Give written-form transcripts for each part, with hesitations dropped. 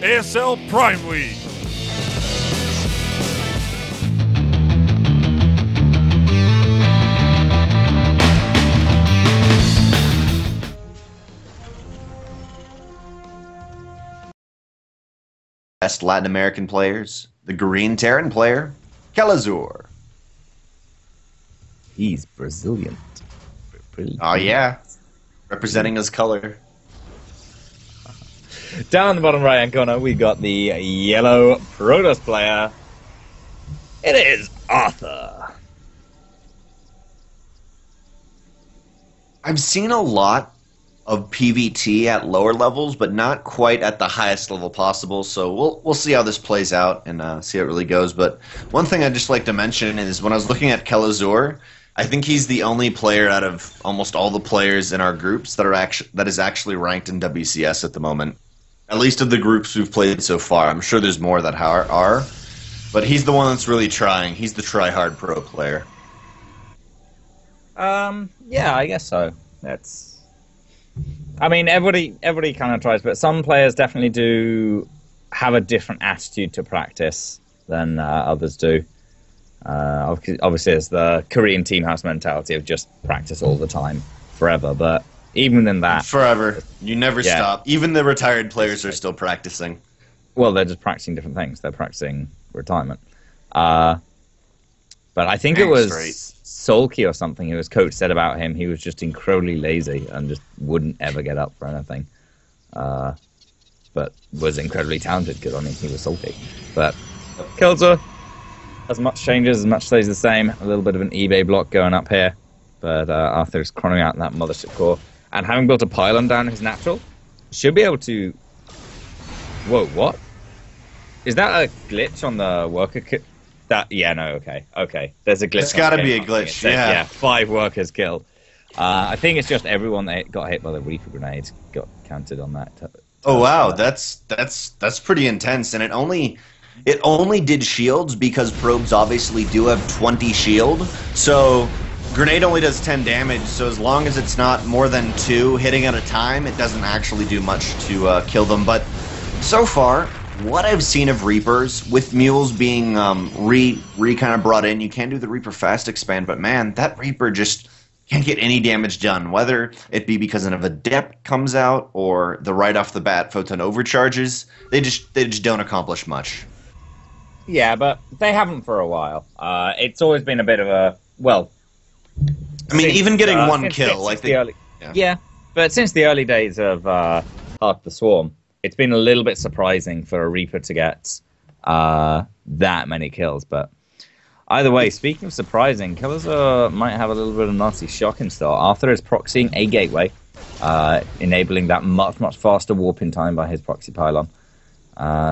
ASL Prime League. Best Latin American players, the Green Terran player, Kelazhur. He's Brazilian. Oh yeah, representing his color. Down in the bottom right-hand corner, we got the yellow Protoss player. It is Arthur. I've seen a lot of PvT at lower levels, but not quite at the highest level possible. So we'll see how this plays out and see how it really goes. But one thing I'd just like to mention is when I was looking at Kelazhur, I think he's the only player out of almost all the players in our groups that is actually ranked in WCS at the moment. At least of the groups we've played so far. I'm sure there's more that are, but he's the one that's really trying. He's the try-hard pro player. Yeah, I guess so. I mean, everybody kind of tries, but some players definitely do have a different attitude to practice than others do. Obviously, it's the Korean team house mentality of just practice all the time, forever. But even in that, forever, you never stop. Even the retired players are still practicing. Well, they're just practicing different things. They're practicing retirement. But I think it was Sulky or something. His coach said about him, he was just incredibly lazy and just wouldn't ever get up for anything. But was incredibly talented because, I mean, he was Sulky. But Kelazhur, as much changes, as much stays the same. A little bit of an eBay block going up here. But Arthur's chronoing out that mothership core. And having built a pylon down his natural, should be able to... Whoa, what? Is that a glitch on the worker kit? Yeah, no, okay. There's a glitch. It's got to be a glitch, yeah. 5 workers killed. I think it's just everyone that got hit by the Reaper grenades got counted on that. Oh wow, that's pretty intense, and it only did shields because probes obviously do have 20 shield. So grenade only does 10 damage. So as long as it's not more than 2 hitting at a time, it doesn't actually do much to kill them. But so far, what I've seen of Reapers, with mules being kind of brought in, you can do the Reaper fast expand, but man, that Reaper just can't get any damage done, whether it be because of a Adept comes out or the right off the bat photon overcharges. They just don't accomplish much. Yeah, but they haven't for a while. It's always been a bit of a, well... I mean, even getting one kill, I think... Yeah, but since the early days of Hark the Swarm, it's been a little bit surprising for a Reaper to get that many kills, but either way, speaking of surprising, Kelazhur might have a little bit of Nazi shock in store. Arthur is proxying a gateway, enabling that much, much faster warp in time by his proxy pylon.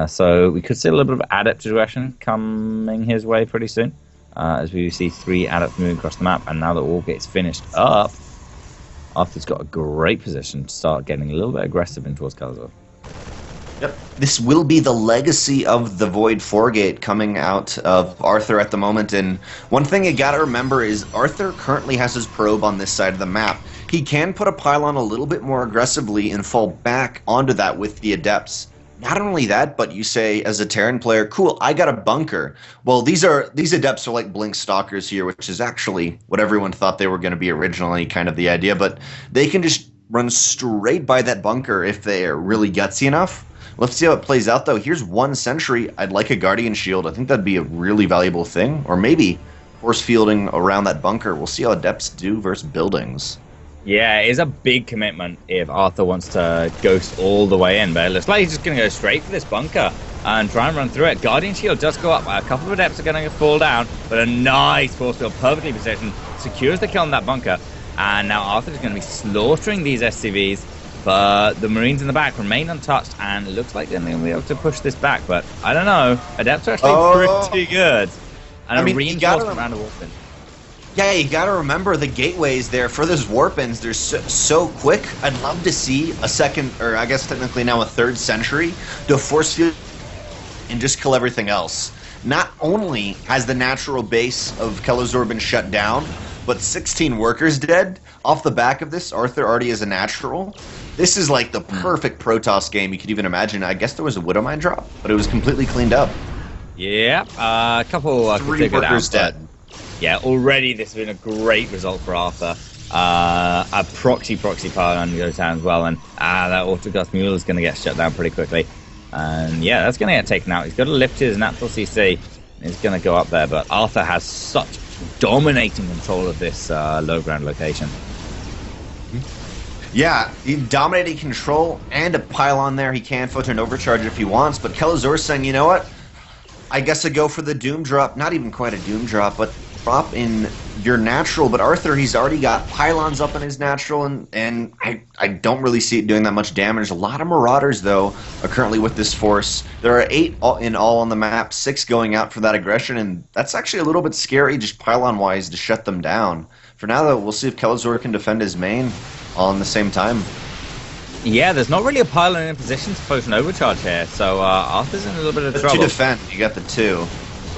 So we could see a little bit of adept aggression coming his way pretty soon, as we see 3 adepts moving across the map, and now that all gets finished up, Arthur's got a great position to start getting a little bit aggressive in towards Kelazhur. Yep. This will be the legacy of the Void 4-gate coming out of Arthur at the moment, and one thing you gotta remember is Arthur currently has his probe on this side of the map. He can put a pylon a little bit more aggressively and fall back onto that with the Adepts. Not only that, but you say as a Terran player, cool, I got a bunker. Well, these Adepts are like Blink Stalkers here, which is actually what everyone thought they were going to be originally, kind of the idea, but they can just run straight by that bunker if they are really gutsy enough. Let's see how it plays out, though. Here's 1 sentry. I'd like a Guardian Shield. I think that'd be a really valuable thing. Or maybe force fielding around that bunker. We'll see how Adepts do versus buildings. Yeah, it is a big commitment if Arthur wants to ghost all the way in, but it looks like he's just going to go straight for this bunker and try and run through it. Guardian Shield does go up. A couple of Adepts are going to fall down, but a nice force field, perfectly positioned, secures the kill in that bunker. And now Arthur is going to be slaughtering these SCVs, but the Marines in the back remain untouched, and it looks like they're going to be able to push this back, but I don't know. Adepts are actually pretty good. And a reinforcement around the warp-in. Yeah, you gotta remember the gateways there for those warp-ins, they're so quick. I'd love to see a second, or I guess technically now a 3rd sentry, to force field and just kill everything else. Not only has the natural base of Kelazhur been shut down, but 16 workers dead. off the back of this, Arthur already is a natural. This is like the perfect Protoss game you could even imagine. I guess there was a Widowmine drop, but it was completely cleaned up. Yeah, a couple 3 workers dead. Yeah, already this has been a great result for Arthur. A proxy pylon goes down as well, and that Autogust Mule is going to get shut down pretty quickly. And yeah, that's going to get taken out. He's got to lift his natural CC. He's going to go up there, but Arthur has such dominating control of this low ground location. Yeah, he dominating control and a pylon there. He can filter an overcharge if he wants, but Kelazhur's saying, you know what? I guess I go for the Doom drop. Not even quite a Doom drop, but drop in your natural. But Arthur, he's already got pylons up in his natural, and I don't really see it doing that much damage. A lot of Marauders, though, are currently with this force. There are 8 in all on the map, 6 going out for that aggression, and that's actually a little bit scary, just pylon-wise, to shut them down. For now, though, we'll see if Kelazhur can defend his main all in the same time. Yeah, there's not really a pylon in position to post an overcharge here, so Arthur's in a little bit of trouble. To defend, you got the 2.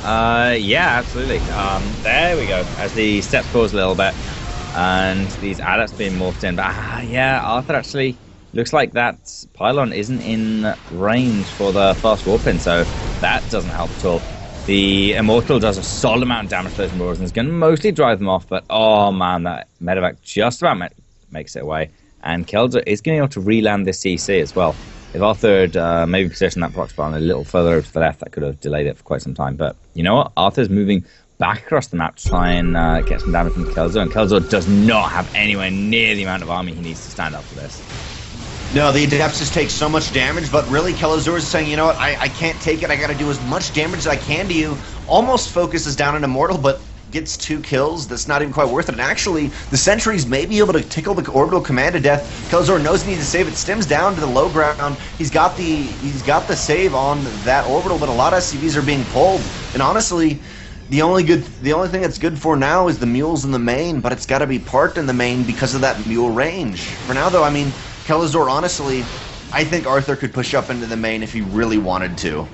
Yeah, absolutely. There we go. As the steps pause a little bit, and these adepts being morphed in. But yeah, Arthur actually looks like that pylon isn't in range for the fast warp in, so that doesn't help at all. The Immortal does a solid amount of damage to those Marauders, and is going to mostly drive them off. But oh man, that medevac just about makes it away. And Kelazhur is going to be able to re-land this CC as well. If Arthur had maybe positioned that proc spawn a little further over to the left, that could have delayed it for quite some time. But you know what? Arthur's moving back across the map to try and get some damage from Kelazhur. And Kelazhur does not have anywhere near the amount of army he needs to stand up for this. No, the Adepts just take so much damage, but really Kelazhur is saying, you know what, I can't take it. I got to do as much damage as I can to you. Almost focuses down an Immortal, but gets 2 kills. That's not even quite worth it. And actually, the sentries may be able to tickle the orbital command to death. Kelazhur knows he needs to save it. Stims down to the low ground. He's got the save on that orbital, but a lot of SCVs are being pulled. And honestly, the only thing that's good for now is the mules in the main, but it's got to be parked in the main because of that mule range. For now, though, I mean, Kelazhur, honestly, I think Arthur could push up into the main if he really wanted to.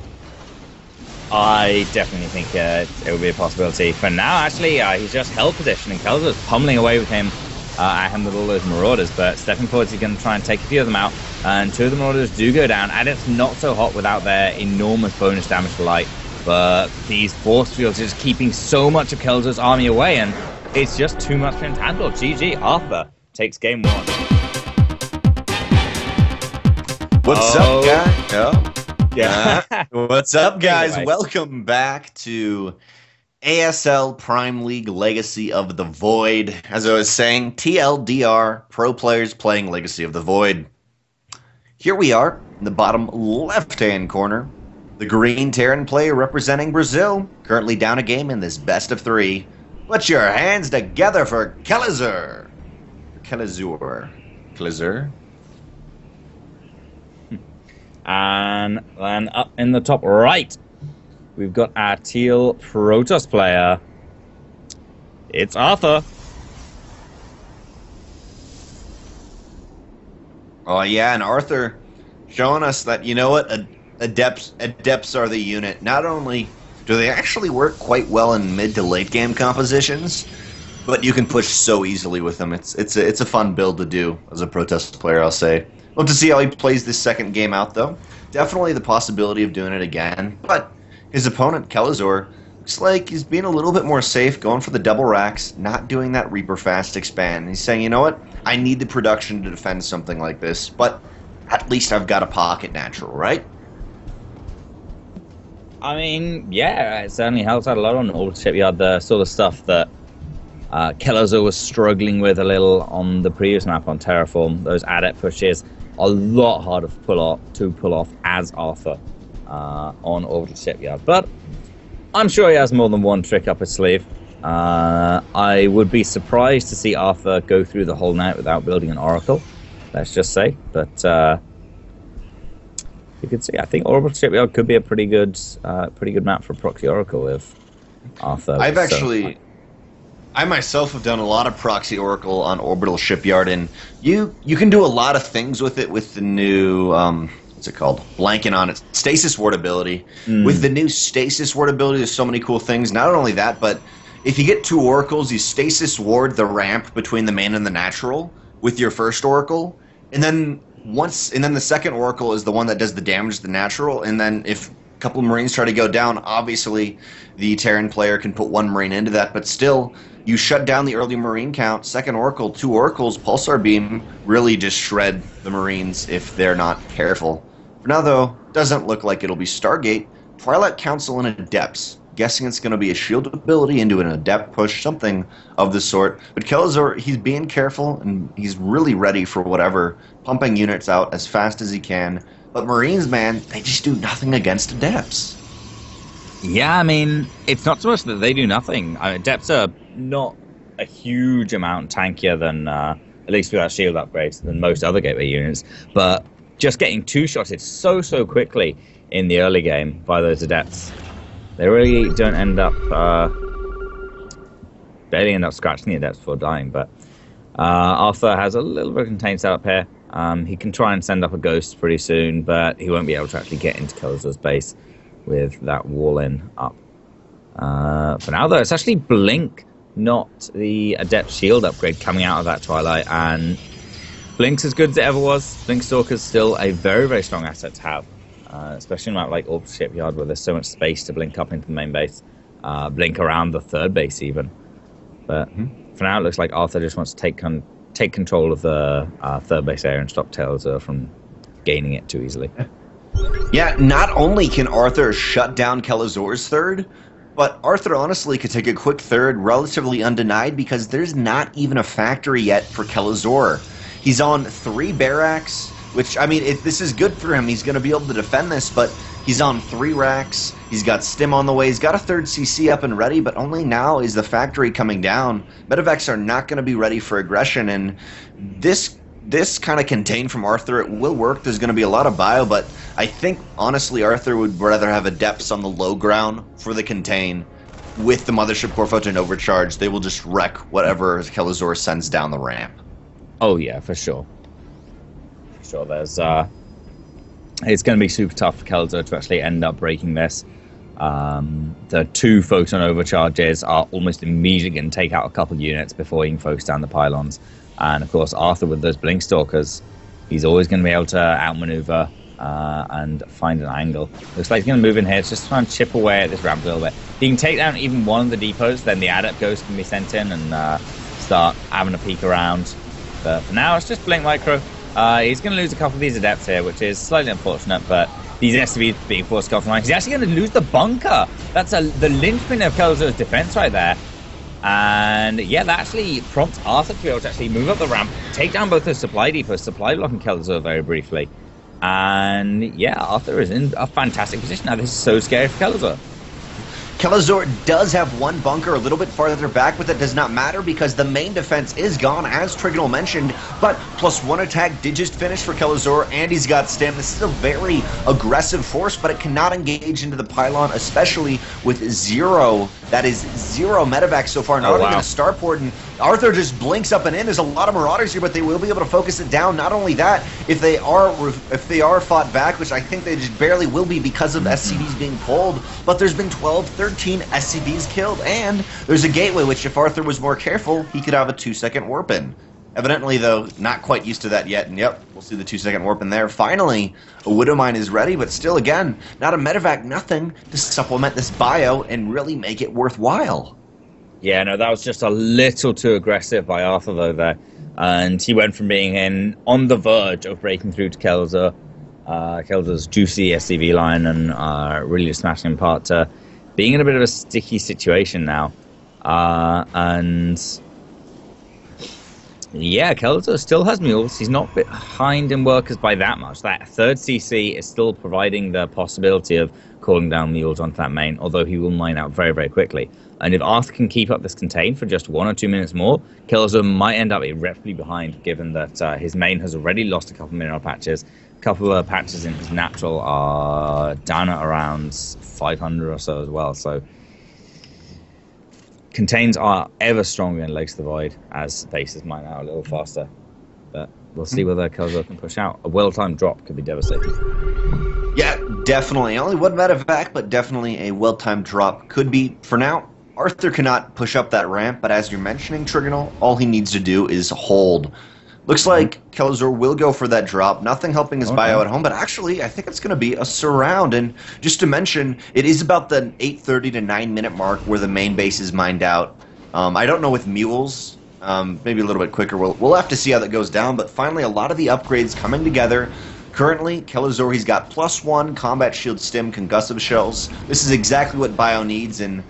I definitely think it would be a possibility. For now, actually, he's just held position, and Kelazhur's pummeling away with him with all those Marauders, but stepping forward, he's going to try and take a few of them out, and 2 of the Marauders do go down, and it's not so hot without their enormous bonus damage to light, but these force fields are just keeping so much of Kelazhur's army away, and it's just too much for him to handle. GG, Arthur takes game 1. What's up, guys? Oh. Yeah. What's up, guys? Anyway. Welcome back to ASL Prime League Legacy of the Void. As I was saying, TLDR, pro players playing Legacy of the Void. Here we are, in the bottom left-hand corner. The green Terran player representing Brazil, currently down a game in this best of 3. Put your hands together for Kelazhur. Kelazhur. And then up in the top right, we've got our teal Protoss player. It's Arthur. Oh yeah, and Arthur showing us that, you know what, adepts are the unit. Not only do they actually work quite well in mid to late game compositions, but you can push so easily with them. It's a fun build to do as a Protoss player, I'll say. Love to see how he plays this second game out, though. Definitely the possibility of doing it again. But his opponent, Kelazhur, looks like he's being a little bit more safe, going for the double racks, not doing that Reaper fast expand. He's saying, you know what, I need the production to defend something like this, but at least I've got a pocket natural, right? I mean, yeah, it certainly helps out a lot on Old Shipyard, the sort of stuff that Kelazhur was struggling with a little on the previous map on Terraform. Those adept pushes, a lot harder to pull off as Arthur on Orbital Shipyard. But I'm sure he has more than one trick up his sleeve. I would be surprised to see Arthur go through the whole night without building an Oracle, let's just say. But you could see, I think Orbital Shipyard could be a pretty good map for proxy Oracle if Arthur. I myself have done a lot of proxy Oracle on Orbital Shipyard, and you can do a lot of things with it with the new, what's it called? Blanking on it. Stasis Ward ability. With the new Stasis Ward ability, there's so many cool things. Not only that, but if you get 2 oracles, you stasis ward the ramp between the main and the natural with your first oracle, and then the second oracle is the one that does the damage to the natural, and then if a couple of Marines try to go down, obviously the Terran player can put 1 Marine into that, but still, you shut down the early Marine count, second oracle, 2 oracles, Pulsar Beam really just shred the Marines if they're not careful. For now, though, doesn't look like it'll be Stargate, Twilight Council, and Adepts. Guessing it's going to be a shield ability into an Adept push, something of the sort. But Kelazhur, he's being careful, and he's really ready for whatever, pumping units out as fast as he can. But Marines, man, they just do nothing against Adepts. Yeah, I mean, it's not so much that they do nothing. Adepts are not a huge amount tankier than, at least without shield upgrades, than most other gateway units. But just getting 2-shotted so quickly in the early game by those Adepts, they really don't end up, barely end up scratching the Adepts before dying. But Arthur has a little bit of contained setup here. He can try and send up a Ghost pretty soon, but he won't be able to actually get into Kelazhur's base with that wall in up. For now, though, it's actually Blink, not the Adept shield upgrade coming out of that Twilight, and Blink's as good as it ever was. Blink Stalker's still a very strong asset to have. Especially in a map like Orbital Shipyard, where there's so much space to blink up into the main base, blink around the third base even. But for now, it looks like Arthur just wants to take control of the third base area and stop Kelazhur from gaining it too easily. Yeah, not only can Arthur shut down Kelazhur's third, but Arthur honestly could take a quick third relatively undenied because there's not even a factory yet for Kelazhur. He's on 3 barracks, which, I mean, this is good for him. He's going to be able to defend this, but he's on 3 racks. He's got Stim on the way. He's got a 3rd CC up and ready, but only now is the factory coming down. Medevacs are not going to be ready for aggression, and this kind of contain from Arthur, it will work. There's going to be a lot of bio, but I think, honestly, Arthur would rather have Adepts on the low ground for the contain. With the Mothership Core Photon overcharge, they will just wreck whatever Kelazhur sends down the ramp. Oh, yeah, for sure. Sure, there's it's going to be super tough for Kelazhur to actually end up breaking this. The 2 Photon overcharges are almost immediately going to take out a couple units before he can focus down the pylons. And of course, Arthur with those Blink Stalkers, he's always going to be able to outmaneuver and find an angle. Looks like he's going to move in here to just try and chip away at this ramp a little bit. If he can take down even one of the depots, then the Adept Ghost can be sent in and start having a peek around. But for now, it's just Blink Micro. He's going to lose a couple of these Adepts here, which is slightly unfortunate, but these SCVs being forced off line. He's actually going to lose the bunker. That's the linchpin of Kelazhur's defense right there. And yeah, that actually prompts Arthur to be able to actually move up the ramp, take down both the supply depots, supply blocking Kelazhur very briefly. And yeah, Arthur is in a fantastic position now. This is so scary for Kelazhur. Kelazhur does have 1 bunker a little bit farther back, but that does not matter because the main defense is gone, as Trigonal mentioned, but +1 attack did just finish for Kelazhur, and he's got Stim. This is a very aggressive force, but it cannot engage into the pylon, especially with 0, that is 0 medevacs so far, not even a starport, and Arthur just blinks up and in. There's a lot of Marauders here, but they will be able to focus it down. Not only that, if they are fought back, which I think they just barely will be because of SCVs being pulled, but there's been 12, 13 SCVs killed, and there's a gateway, which if Arthur was more careful, he could have a 2-second warp in. Evidently, though, not quite used to that yet, and yep, we'll see the 2-second warp in there. Finally, a Widow Mine is ready, but still, again, not a medevac, nothing to supplement this bio and really make it worthwhile. Yeah, no, that was just a little too aggressive by Arthur, though, there. And he went from being on the verge of breaking through to Kelazhur's juicy SCV line and really smashing him apart to being in a bit of a sticky situation now. And yeah, Kelazhur still has mules. He's not behind in workers by that much. That 3rd CC is still providing the possibility of calling down mules onto that main, although he will mine out very quickly. And if Arthur can keep up this contain for just 1 or 2 minutes more, Kelazhur might end up irreparably behind, given that his main has already lost a couple of mineral patches. A couple of patches in his natural are down at around 500 or so as well. So contains are ever stronger in Lakes of the Void as bases mine out a little faster. But we'll see whether Kelazhur can push out. A well-timed drop could be devastating. Yeah, definitely. Only 1 medevac, but definitely a well-timed drop. Could be, for now, Arthur cannot push up that ramp, but as you're mentioning, Trigonal, all he needs to do is hold. Looks like Kelazhur will go for that drop. Nothing helping his bio at home, but actually, I think it's going to be a surround. And just to mention, it is about the 8:30 to 9-minute mark where the main base is mined out. I don't know with mules, maybe a little bit quicker. We'll have to see how that goes down. But finally, a lot of the upgrades coming together. Currently, Kelazhur, he's got +1 combat shield stim concussive shells. This is exactly what bio needs, and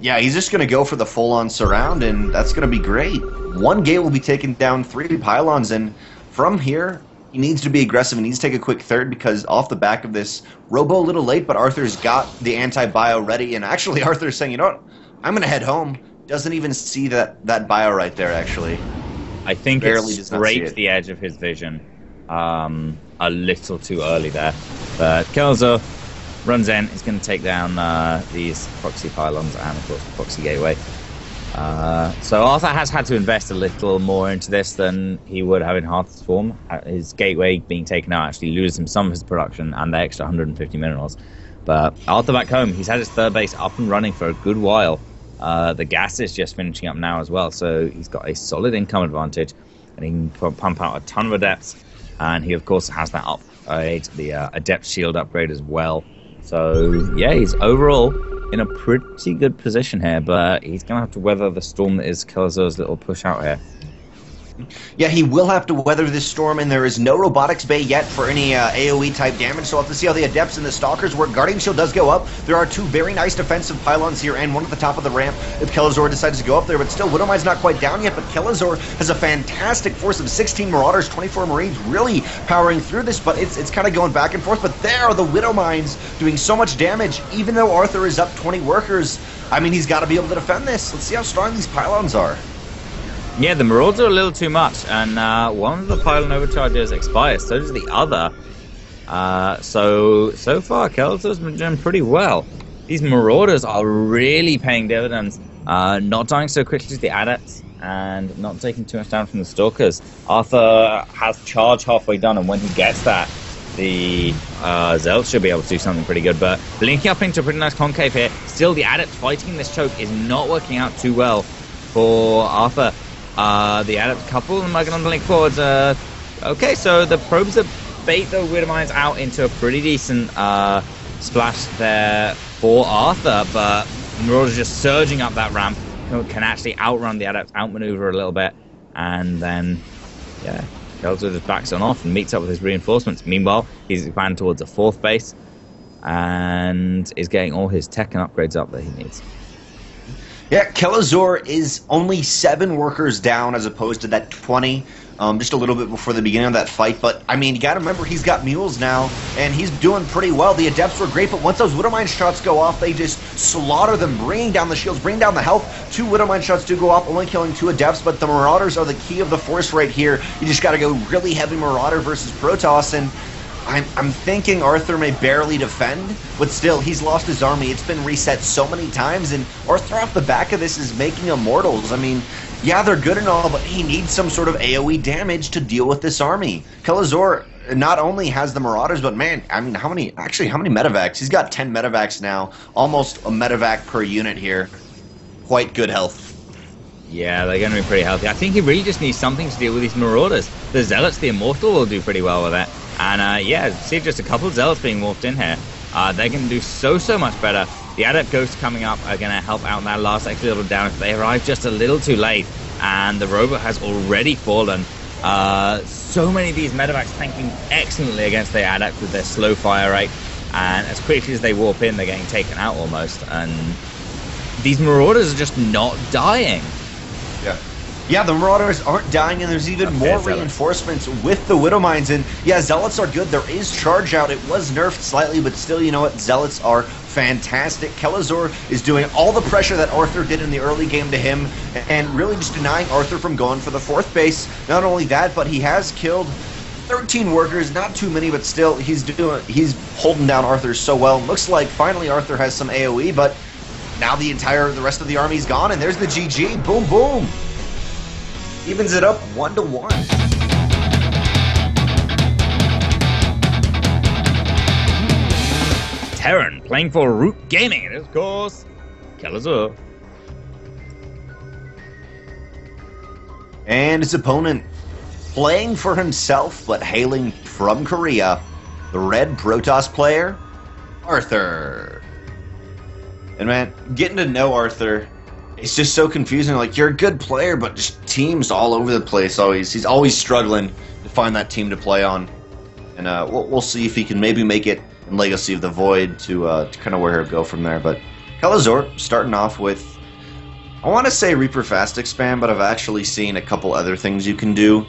yeah, he's just going to go for the full-on surround, and that's going to be great. One gate will be taking down 3 pylons, and from here, he needs to be aggressive and needs to take a quick third because off the back of this, Robo a little late, but Arthur's got the anti-bio ready, and actually Arthur's saying, you know what, I'm going to head home. Doesn't even see that bio right there, actually. I think barely it's scraped the edge of his vision a little too early there. But Kelazhur runs in, he's going to take down these proxy pylons and, of course, the proxy gateway. So Arthur has had to invest a little more into this than he would have in Hearth of Swarm. His gateway being taken out actually loses him some of his production and the extra 150 minerals. But Arthur back home, he's had his third base up and running for a good while. The gas is just finishing up now as well, so he's got a solid income advantage, and he can pump out a ton of adepts. And he, of course, has that upgrade, the adept shield upgrade as well. So, yeah, he's overall in a pretty good position here, but he's going to have to weather the storm that is Kelazhur's little push out here. Yeah, he will have to weather this storm, and there is no robotics bay yet for any AoE type damage, so we'll have to see how the adepts and the stalkers work. Guardian shield does go up. There are 2 very nice defensive pylons here, and one at the top of the ramp if Kelazhur decides to go up there, but still, Widowmine's not quite down yet, but Kelazhur has a fantastic force of 16 Marauders, 24 Marines, really powering through this, but it's kind of going back and forth, but there are the Widowmines doing so much damage, even though Arthur is up 20 workers. I mean, he's got to be able to defend this. Let's see how strong these pylons are. Yeah, the Marauders are a little too much, and one of the pylon overcharges expires, so does the other. So far, Kelazhur's been doing pretty well. These Marauders are really paying dividends, not dying so quickly as the Adepts, and not taking too much down from the Stalkers. Arthur has charge halfway done, and when he gets that, the Zealots should be able to do something pretty good, but blinking up into a pretty nice concave here. Still, the Adepts fighting this choke is not working out too well for Arthur. The Adept couple and Muggin on the link forwards. Okay, so the probes have bait the Widowmines out into a pretty decent splash there for Arthur, but Marauders just surging up that ramp can actually outrun the Adept, outmaneuver a little bit, and then, yeah, Kelazhur just backs on off and meets up with his reinforcements. Meanwhile, he's expanding towards a 4th base and is getting all his tech and upgrades up that he needs. Yeah, Kelazhur is only 7 workers down as opposed to that 20, just a little bit before the beginning of that fight. But, I mean, you got to remember, he's got mules now, and he's doing pretty well. The Adepts were great, but once those Widowmine shots go off, they just slaughter them, bringing down the shields, bringing down the health. 2 Widowmine shots do go off, only killing 2 Adepts, but the Marauders are the key of the force right here. You just got to go really heavy Marauder versus Protoss, and I'm thinking Arthur may barely defend, but still, he's lost his army. It's been reset so many times, and Arthur off the back of this is making Immortals. I mean, yeah, they're good and all, but he needs some sort of AoE damage to deal with this army. Kelazhur not only has the Marauders, but man, I mean, how many medevacs? He's got 10 medevacs now, almost a medevac per unit here. Quite good health. Yeah, they're going to be pretty healthy. I think he really just needs something to deal with these Marauders. The Zealots, the Immortal, will do pretty well with it. And yeah, see just a couple of Zealots being morphed in here. They're going to do so much better. The Adept Ghosts coming up are going to help out in that last extra little damage. They arrived just a little too late, and the robot has already fallen. So many of these medevacs tanking excellently against the Adept with their slow fire rate, and as quickly as they warp in, they're getting taken out almost. And these Marauders are just not dying. Yeah, the Marauders aren't dying, and there's even more reinforcements with the Widowmines. And yeah, Zealots are good. There is charge out. It was nerfed slightly, but still, you know what? Zealots are fantastic. Kelazhur is doing all the pressure that Arthur did in the early game to him, and really just denying Arthur from going for the 4th base. Not only that, but he has killed 13 workers, not too many, but still, he's holding down Arthur so well. Looks like finally Arthur has some AoE, but now the rest of the army's gone, and there's the GG. Boom, boom. Evens it up 1-1. Terran playing for Root Gaming, and of course, Kelazhur. And his opponent, playing for himself but hailing from Korea, the red Protoss player, Arthur. And man, getting to know Arthur, it's just so confusing. Like, you're a good player, but just teams all over the place always. He's always struggling to find that team to play on. And we'll see if he can maybe make it in Legacy of the Void to kind of where he'll go from there. But Kelazhur starting off with, I want to say Reaper Fast Expand, but I've actually seen a couple other things you can do.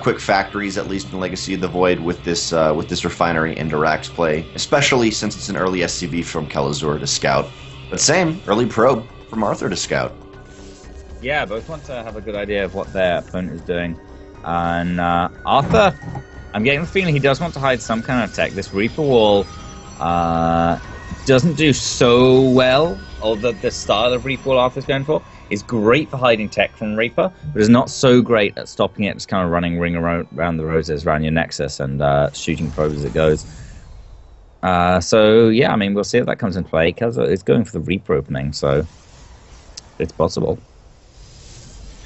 Quick factories, at least in Legacy of the Void, with this refinery into Rax play, especially since it's an early SCV from Kelazhur to scout. But same, early probe from Arthur to scout. Yeah, both want to have a good idea of what their opponent is doing. And Arthur, I'm getting the feeling he does want to hide some kind of tech. This Reaper Wall doesn't do so well, although the style of Reaper Wall Arthur's going for is great for hiding tech from Reaper, but is not so great at stopping it, just kind of running ring around the roses, around your Nexus, and shooting probes as it goes. So, yeah, I mean, we'll see if that comes into play, because it's going for the Reaper opening, so it's possible.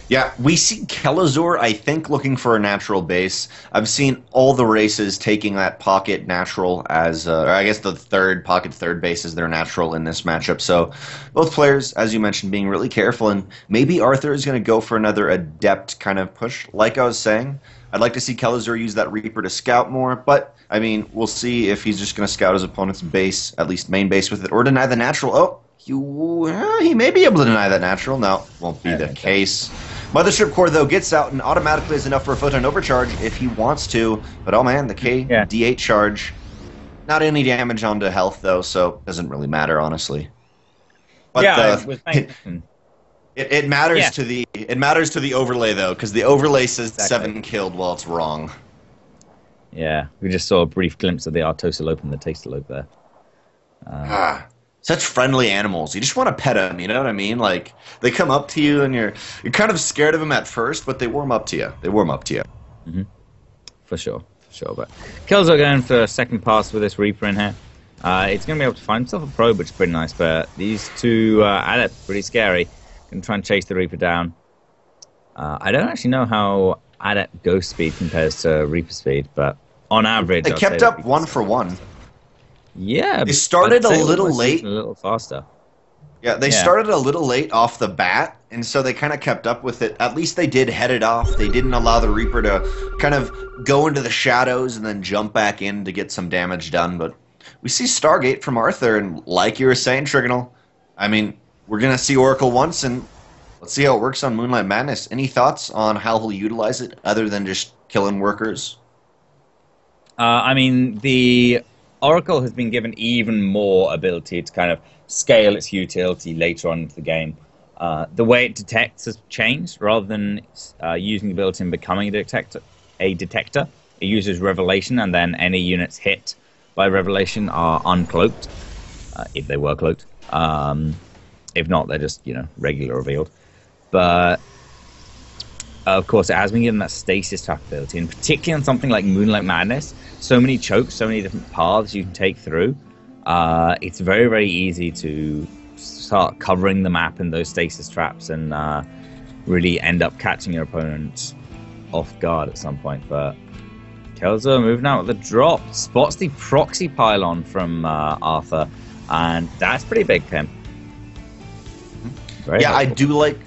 Yeah, we see Kelazhur, I think, looking for a natural base. I've seen all the races taking that pocket natural as, or I guess the pocket third base as their natural in this matchup. So both players, as you mentioned, being really careful. And maybe Arthur is going to go for another adept kind of push. Like I was saying, I'd like to see Kelazhur use that Reaper to scout more. But, I mean, we'll see if he's just going to scout his opponent's base, at least main base with it, or deny the natural. Oh, he may be able to deny that natural. No, won't be the case. Mothership Core, though, gets out and automatically is enough for a Photon Overcharge if he wants to. But, oh man, the D8 charge. Not any damage onto health, though, so doesn't really matter, honestly. But it matters to the overlay, though, because the overlay says 7 killed while it's wrong. Yeah, we just saw a brief glimpse of the Artosalope and the Tastalope there. Such friendly animals. You just want to pet them, you know what I mean? Like, they come up to you and you're kind of scared of them at first, but they warm up to you. Mm-hmm. For sure. But Kelazhur going for a second pass with this Reaper in here. It's going to be able to find himself a probe, which is pretty nice, but these two Adepts, pretty scary. Going to try and chase the Reaper down. I don't actually know how Adept Ghost speed compares to Reaper speed, but on average... They kept up 1 for 1. Yeah, they started a little late, a little faster. Yeah, they started a little late off the bat, and so they kind of kept up with it. At least they did head it off. They didn't allow the Reaper to kind of go into the shadows and then jump back in to get some damage done. But we see Stargate from Arthur, and like you were saying, Trigonal, I mean, we're going to see Oracle once, and let's see how it works on Moonlight Madness. Any thoughts on how he'll utilize it, other than just killing workers? I mean, the Oracle has been given even more ability to kind of scale its utility later on into the game. The way it detects has changed. Rather than using the ability and becoming a detector, it uses Revelation, and then any units hit by Revelation are uncloaked, if they were cloaked. If not, they're just, regular revealed. But of course, it has been given that stasis type ability, and particularly on something like Moonlight Madness, so many chokes, so many different paths you can take through. It's very, very easy to start covering the map in those stasis traps and really end up catching your opponent off guard at some point. But Kelazhur moving out with the drop, spots the proxy pylon from Arthur, and that's pretty big, Pimp. Very helpful. I do like...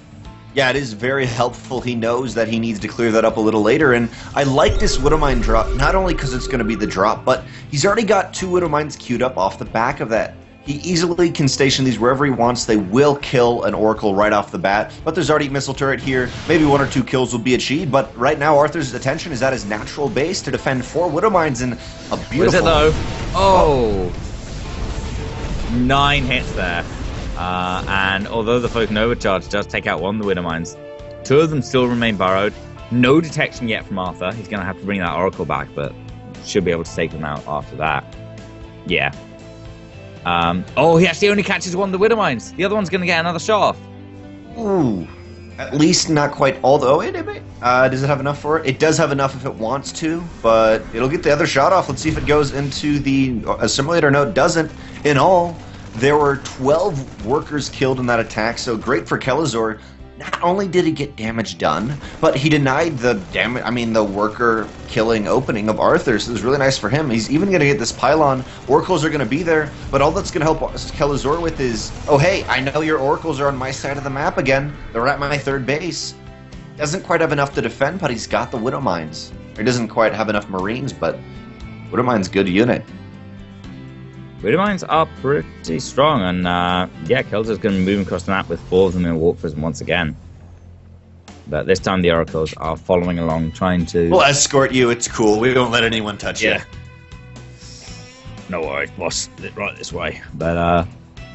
Yeah, it is very helpful. He knows that he needs to clear that up a little later, and I like this Widowmine drop, not only because it's going to be the drop, but he's already got 2 Widowmines queued up off the back of that. He easily can station these wherever he wants. They will kill an Oracle right off the bat, but there's already Missile Turret here. Maybe 1 or 2 kills will be achieved, but right now Arthur's attention is at his natural base to defend 4 Widowmines in a beautiful... Is it though? Oh! 9 hits there. And although the Photon Overcharge does take out 1 of the Widowmines, 2 of them still remain burrowed. No detection yet from Arthur. He's going to have to bring that Oracle back, but should be able to take them out after that. Yeah. He actually only catches 1 of the Widowmines. The other one's going to get another shot off. Ooh. At least not quite all the... Oh, wait a minute. Does it have enough for it? It does have enough if it wants to, but it'll get the other shot off. Let's see if it goes into the assimilator. No, it doesn't. In all, there were 12 workers killed in that attack, so great for Kelazhur. not only did he get damage done, but he denied the damage. I mean, the worker killing opening of Arthur. So it was really nice for him. He's even going to get this pylon. Oracles are going to be there, but all that's going to help Kelazhur with is, oh hey, I know your oracles are on my side of the map again. They're at my third base. Doesn't quite have enough to defend, but he's got the Widow Mines. He doesn't quite have enough Marines, but Widow Mines good unit. Widow Mines are pretty strong, and yeah, Kelazhur's going to be moving across the map with 4 of them in Warp Prism once again. But this time the Oracles are following along, trying to... We'll escort you, it's cool. We don't let anyone touch you. No worries, boss. Right this way. But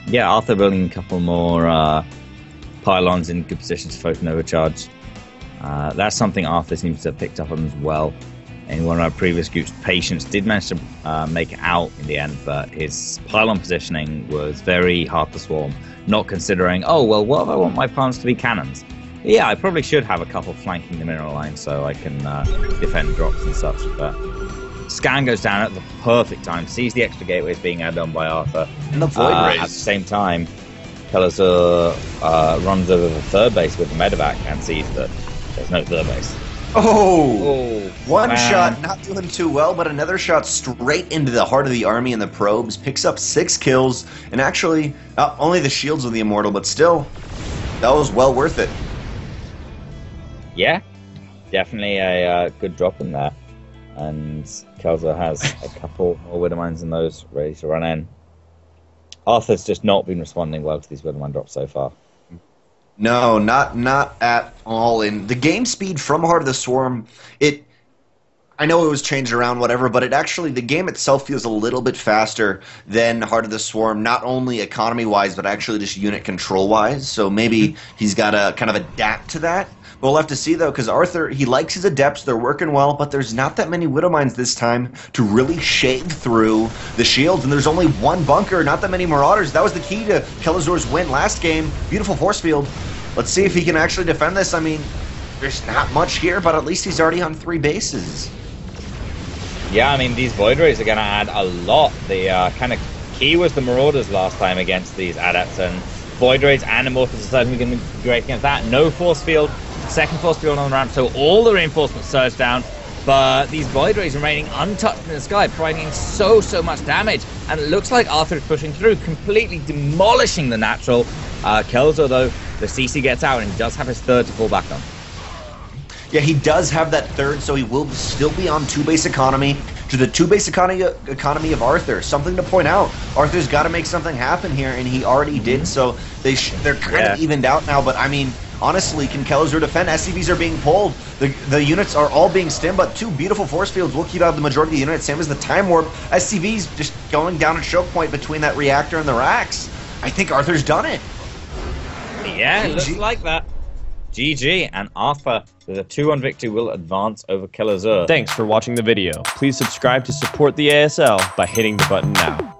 yeah, Arthur building a couple more pylons in good positions for Photon Overcharge. That's something Arthur seems to have picked up on as well. In one of our previous groups, Patience did manage to make it out in the end, but his pylon positioning was very hard to swarm, not considering, oh, well, what if I want my pylons to be cannons? Yeah, I probably should have a couple flanking the mineral line so I can defend drops and such, but Scan goes down at the perfect time, sees the extra gateways being added on by Arthur. And the Void Rays. At the same time, Kelazhur runs over the third base with the medevac and sees that there's no third base. Oh, one shot, not doing too well, but another shot straight into the heart of the army and the probes, picks up 6 kills, and actually, only the shields of the Immortal, but still, that was well worth it. Yeah, definitely a good drop in there, and Kelazhur has a couple more Widow Mines than those ready to run in. Arthur's just not been responding well to these Widow Mine drops so far. No, not at all. In the game speed from Heart of the Swarm, I know it was changed around, whatever, but the game itself feels a little bit faster than Heart of the Swarm, not only economy-wise, but actually just unit control-wise. So maybe he's got to kind of adapt to that. But we'll have to see, though, because Arthur, he likes his adepts. They're working well, but there's not that many Widow Mines this time to really shave through the shields, and there's only one bunker, not that many Marauders. That was the key to Kelazhur's win last game. Beautiful force field. Let's see if he can actually defend this. I mean, there's not much here, but at least he's already on 3 bases. Yeah, I mean, these Void Rays are going to add a lot. The kind of key was the Marauders last time against these Adepts, and Void Rays and Immortals are certainly going to be great against that. No force field, second force field on the ramp, so all the reinforcements surge down, but these Void Rays remaining untouched in the sky, providing so much damage, and it looks like Arthur is pushing through, completely demolishing the natural. Kelazhur, though, the CC gets out, and he does have his third to fall back on. Yeah, he does have that third, so he will still be on 2-base economy to the 2-base economy of Arthur. Something to point out. Arthur's got to make something happen here, and he already did, so they're kind of evened out now, but I mean, honestly, can Kelazhur defend? SCVs are being pulled. The units are all being stemmed, but 2 beautiful force fields will keep out the majority of the units, same as the Time Warp. SCVs just going down a choke point between that reactor and the racks. I think Arthur's done it. Yeah, it looks like that. GG, and Arthur with a 2-1 victory will advance over Kelazhur. Thanks for watching the video. Please subscribe to support the ASL by hitting the button now.